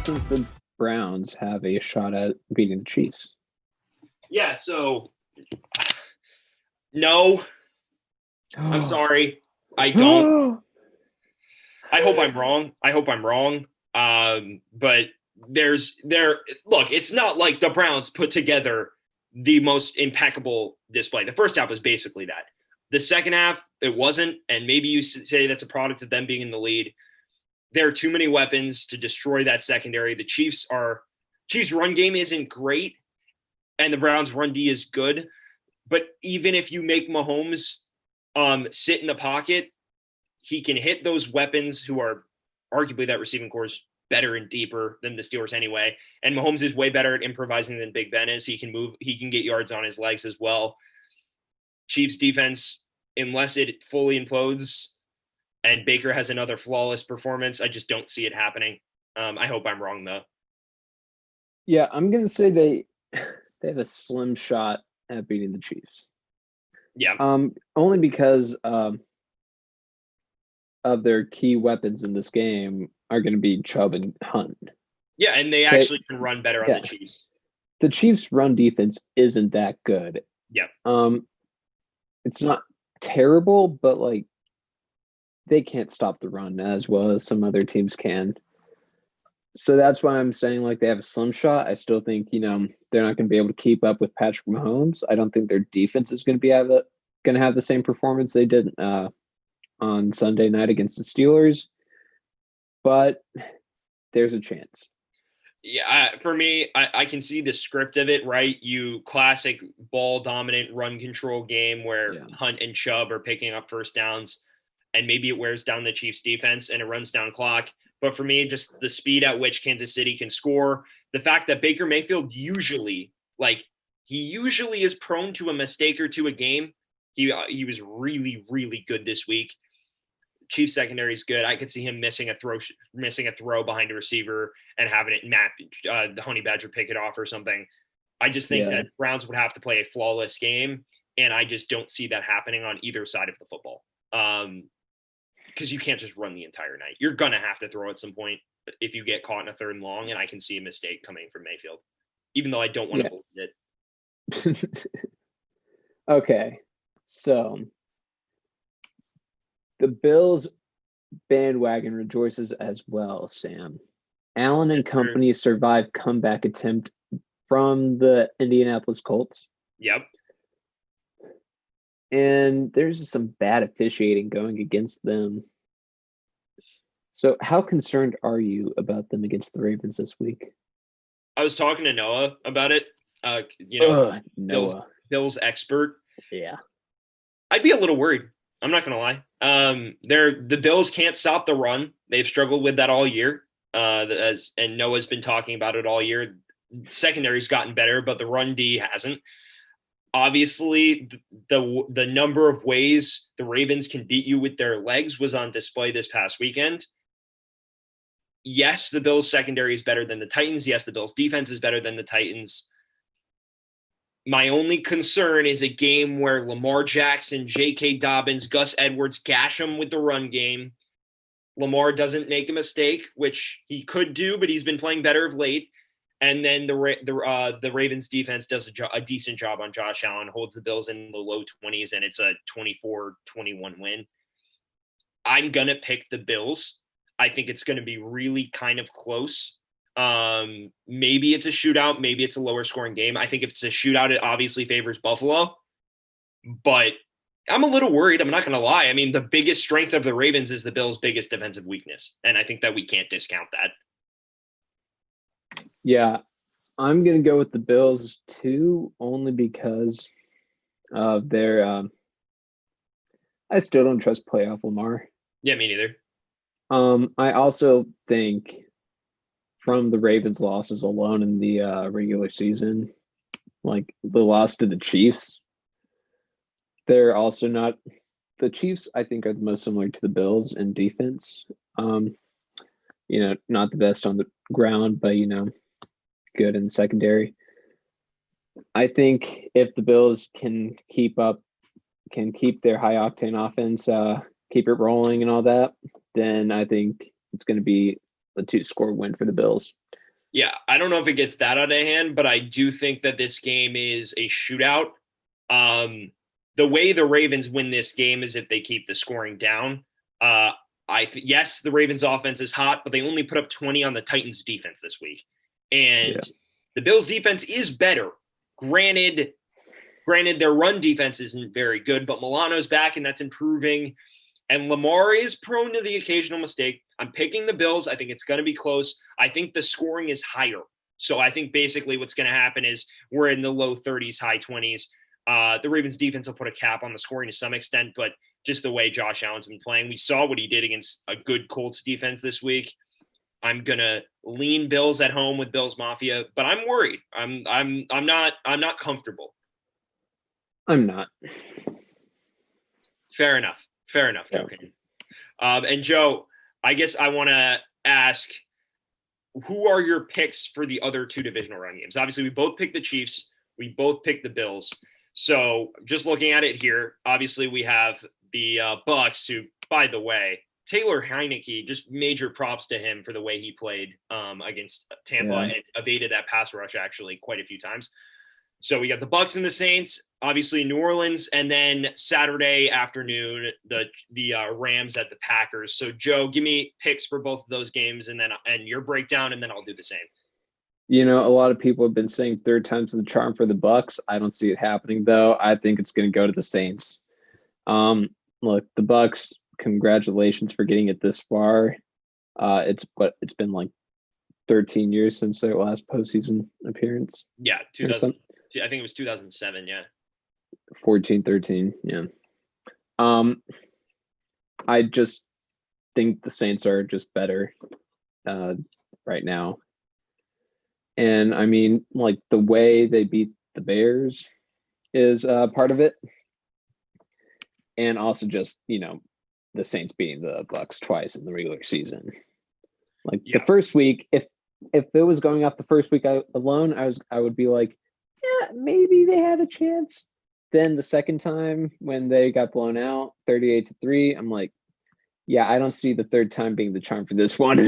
does the Browns have a shot at beating the Chiefs? Yeah, so no, I'm sorry. I don't. I hope I'm wrong. But look, it's not like the Browns put together the most impeccable display. The first half was basically that. The second half, it wasn't, and maybe you say that's a product of them being in the lead. There are too many weapons to destroy that secondary. The Chiefs run game isn't great, and the Browns run D is good. But even if you make Mahomes sit in the pocket, he can hit those weapons who are arguably that receiving core is better and deeper than the Steelers anyway. And Mahomes is way better at improvising than Big Ben is. He can move, he can get yards on his legs as well. Chiefs defense, unless it fully implodes and Baker has another flawless performance, I just don't see it happening. I hope I'm wrong though. Yeah, I'm gonna say they have a slim shot at beating the Chiefs. Yeah. Only because of their key weapons in this game are going to be Chubb and Hunt. Yeah, and they actually can run better on the Chiefs. The Chiefs' run defense isn't that good. Yeah. It's not terrible, but like they can't stop the run as well as some other teams can. So that's why I'm saying like they have a slim shot. I still think, they're not going to be able to keep up with Patrick Mahomes. I don't think their defense is going to have the same performance they did on Sunday night against the Steelers, but there's a chance. Yeah, for me, I can see the script of it, right? You classic ball dominant run control game where Hunt and Chubb are picking up first downs, and maybe it wears down the Chiefs defense and it runs down clock. But for me, just the speed at which Kansas City can score, the fact that Baker Mayfield usually is prone to a mistake or two a game. He was really, really good this week. Chiefs secondary is good. I could see him missing a throw behind a receiver and having it the Honey Badger pick it off or something. I just think that Browns would have to play a flawless game, and I just don't see that happening on either side of the football. Because you can't just run the entire night. You're gonna have to throw at some point if you get caught in a third and long, and I can see a mistake coming from Mayfield, even though I don't want to believe it. Okay, so the Bills bandwagon rejoices as well, Sam. Allen and company survived comeback attempt from the Indianapolis Colts. Yep. And there's just some bad officiating going against them. So how concerned are you about them against the Ravens this week? I was talking to Noah about it. Noah. Bills expert. Yeah. I'd be a little worried. I'm not going to lie. The Bills can't stop the run. They've struggled with that all year. And Noah's been talking about it all year. Secondary's gotten better, but the run D hasn't. Obviously, the number of ways the Ravens can beat you with their legs was on display this past weekend. Yes, the Bills secondary is better than the Titans. Yes, the Bills defense is better than the Titans. My only concern is a game where Lamar Jackson, J.K. Dobbins, Gus Edwards gash them with the run game. Lamar doesn't make a mistake, which he could do, but he's been playing better of late. And then the Ravens defense does a decent job on Josh Allen, holds the Bills in the low 20s, and it's a 24-21 win. I'm going to pick the Bills. I think it's going to be really kind of close. Maybe it's a shootout. Maybe it's a lower scoring game. I think if it's a shootout, it obviously favors Buffalo. But I'm a little worried. I'm not going to lie. I mean, the biggest strength of the Ravens is the Bills' biggest defensive weakness. And I think that we can't discount that. Yeah, I'm going to go with the Bills too, only because of their I still don't trust playoff Lamar. Yeah, me neither. I also think from the Ravens' losses alone in the regular season, like the loss to the Chiefs, they're also not – the Chiefs, I think, are the most similar to the Bills in defense. Not the best on the ground, but, good in the secondary. I think if the Bills can keep their high-octane offense, keep it rolling and all that, then I think it's going to be a 2-score win for the Bills. Yeah, I don't know if it gets that out of hand, but I do think that this game is a shootout. The way the Ravens win this game is if they keep the scoring down. Yes, the Ravens offense is hot, but they only put up 20 on the Titans defense this week. And Yeah. the Bills defense is better. Granted, their run defense isn't very good, but Milano's back and that's improving. And Lamar is prone to the occasional mistake. I'm picking the Bills. I think it's going to be close. I think the scoring is higher. So I think basically what's going to happen is we're in the low 30s, high 20s. The Ravens defense will put a cap on the scoring to some extent, but just the way Josh Allen's been playing, we saw what he did against a good Colts defense this week. I'm gonna lean Bills at home with Bills Mafia, but I'm worried. I'm not comfortable. I'm not. Fair enough. Yeah. Okay. And Joe, I guess I want to ask, who are your picks for the other two divisional round games? Obviously, we both picked the Chiefs. We both picked the Bills. So just looking at it here, obviously we have the Bucks, who, by the way, Taylor Heineke, just major props to him for the way he played against Tampa and evaded that pass rush actually quite a few times. So we got the Bucks and the Saints, obviously New Orleans, and then Saturday afternoon the Rams at the Packers. So Joe, give me picks for both of those games, and your breakdown, and then I'll do the same. You know, a lot of people have been saying third time's the charm for the Bucks. I don't see it happening though. I think it's going to go to the Saints. Look, the Bucks, congratulations for getting it this far. It's been like 13 years since their last postseason appearance. Yeah, 2000. I think it was 2007. Yeah, 14, 13. Yeah. I just think the Saints are just better right now. And I mean, like the way they beat the Bears is part of it. And also just, you know, the Saints beating the Bucks twice in the regular season. Like the first week, if it was going off the first week alone, I would be like, yeah, maybe they had a chance. Then the second time when they got blown out 38-3, I'm like, yeah, I don't see the third time being the charm for this one.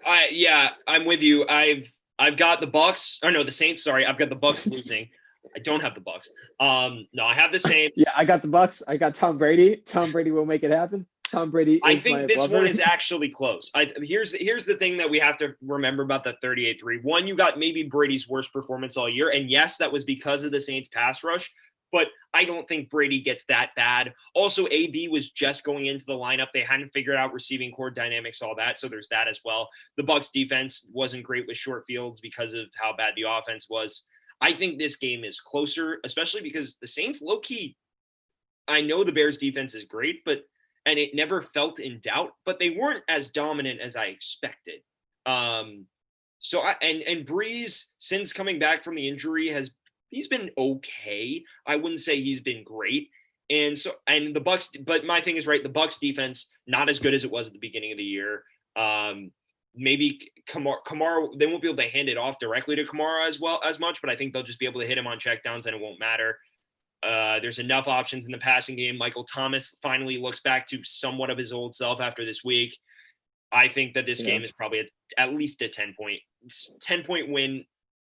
I'm with you. I've got the Bucks, or no, the Saints. Sorry, I've got the Bucks losing. I don't have the Bucks. No, I have the Saints. Yeah, I got the Bucks. I got Tom Brady. Tom Brady will make it happen. Tom Brady. I think this one is actually close. Here's the thing that we have to remember about that 38-3. One, you got maybe Brady's worst performance all year, and yes, that was because of the Saints pass rush. But I don't think Brady gets that bad. Also, AB was just going into the lineup. They hadn't figured out receiving core dynamics, all that. So there's that as well. The Bucs defense wasn't great with short fields because of how bad the offense was. I think this game is closer, especially because the Saints, low key, I know the Bears defense is great, and it never felt in doubt, but they weren't as dominant as I expected. And Breeze, since coming back from the injury, he's been okay. I wouldn't say he's been great. And the Bucks, but my thing is right, the Bucks defense not as good as it was at the beginning of the year. Maybe Kamara, they won't be able to hand it off directly to Kamara as much, but I think they'll just be able to hit him on checkdowns and it won't matter. There's enough options in the passing game. Michael Thomas finally looks back to somewhat of his old self after this week. I think that this game is probably at least a 10-point win.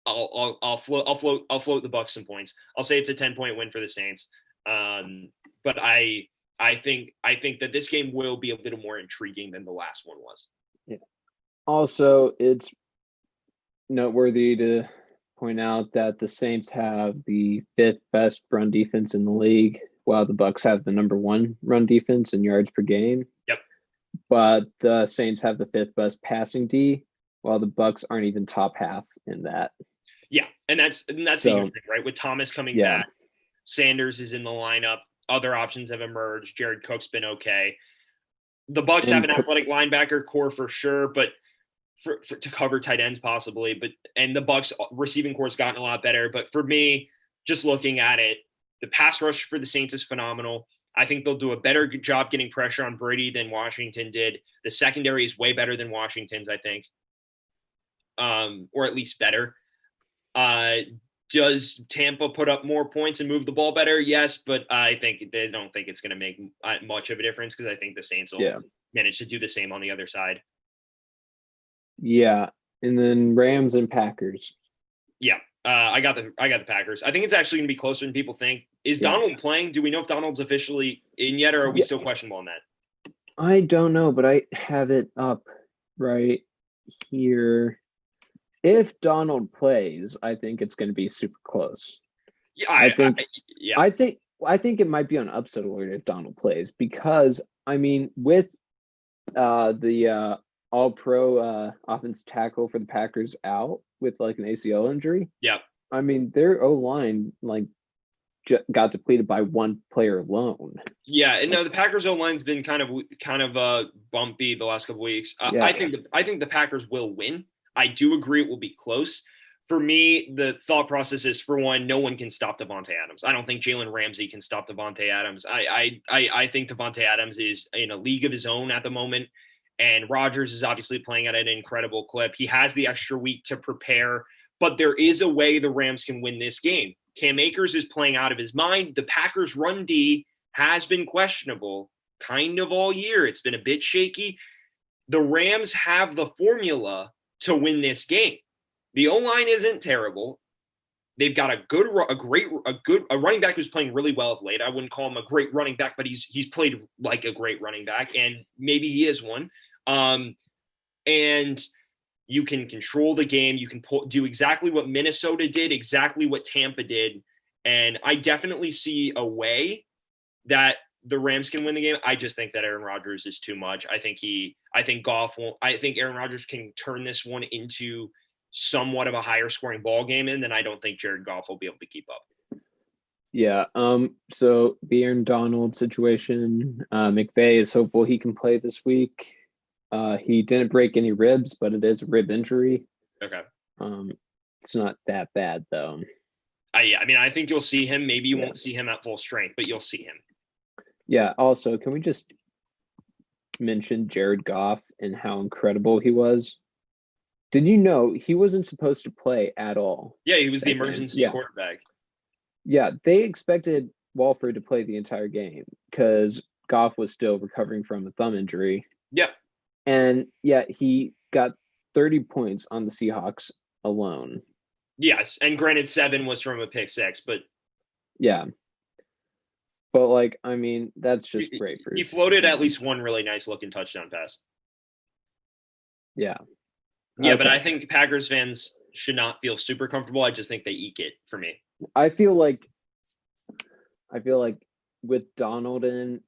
I'll float the Bucks some points. I'll say it's a 10-point win for the Saints. But I think that this game will be a little more intriguing than the last one was. Yeah. Also, it's noteworthy to point out that the Saints have the 5th best run defense in the league, while the Bucks have the number 1 run defense in yards per game. Yep. But the Saints have the 5th best passing D, while the Bucks aren't even top half in that. Yeah, and that's a huge thing, right? With Thomas coming back, Sanders is in the lineup. Other options have emerged. Jared Cook's been okay. The Bucks have an athletic linebacker core for sure, but to cover tight ends possibly. And the Bucks receiving core has gotten a lot better. But for me, just looking at it, the pass rush for the Saints is phenomenal. I think they'll do a better job getting pressure on Brady than Washington did. The secondary is way better than Washington's, I think, or at least better. Does Tampa put up more points and move the ball better? Yes, but I think they don't think it's going to make much of a difference because I think the Saints will manage to do the same on the other side. Yeah, And then Rams and Packers. Yeah. I got the Packers. I think it's actually going to be closer than people think. Is Yeah. Donald playing? Do we know if Donald's officially in yet, or are we still questionable on that? I don't know, but I have it up right here. If Donald plays, I think it's going to be super close. Yeah, I think yeah. I think it might be on upset alert if Donald plays because I mean with the all pro offense tackle for the Packers out with like an ACL injury. Yeah. I mean their O line like got depleted by one player alone. Yeah, and no, the Packers O line's been kind of bumpy the last couple weeks. Yeah. I think the Packers will win. I do agree it will be close. For me, the thought process is, for one, no one can stop Davante Adams. I don't think Jalen Ramsey can stop Davante Adams. I think Davante Adams is in a league of his own at the moment, and Rodgers is obviously playing at an incredible clip. He has the extra week to prepare, but there is a way the Rams can win this game. Cam Akers is playing out of his mind. The Packers' run D has been questionable kind of all year. It's been a bit shaky. The Rams have the formula to win this game. The O-line isn't terrible. They've got a running back who's playing really well of late. I wouldn't call him a great running back, but he's played like a great running back, and maybe he is one. And you can control the game. You can do exactly what Minnesota did, exactly what Tampa did, and I definitely see a way that the Rams can win the game. I just think that Aaron Rodgers is too much. I think Aaron Rodgers can turn this one into somewhat of a higher scoring ball game, and then I don't think Jared Goff will be able to keep up. Yeah. So the Aaron Donald situation, McVay is hopeful he can play this week. He didn't break any ribs, but it is a rib injury. Okay. It's not that bad though. I mean, I think you'll see him. Maybe you won't see him at full strength, but you'll see him. Yeah. Also, can we just mention Jared Goff and how incredible he was? Did you know he wasn't supposed to play at all? Yeah, he was the emergency quarterback. Yeah, they expected Walford to play the entire game because Goff was still recovering from a thumb injury. Yep. And yeah, he got 30 points on the Seahawks alone. Yes, and granted 7 was from a pick 6, but yeah. But like, I mean, that's just great for he floated at least one really nice looking touchdown pass. Yeah. Yeah, okay. But I think Packers fans should not feel super comfortable. I just think they eke it for me. I feel like with Donald in,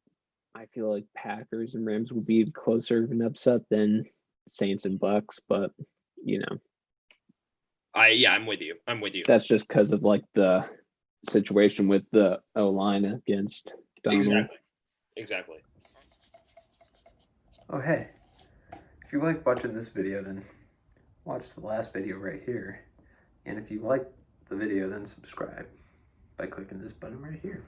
I feel like Packers and Rams will be closer of an upset than Saints and Bucks, but you know. I'm with you. That's just because of like the situation with the O-line against Donald. Exactly. Oh, hey. If you like watching this video, then watch the last video right here. And if you like the video, then subscribe by clicking this button right here.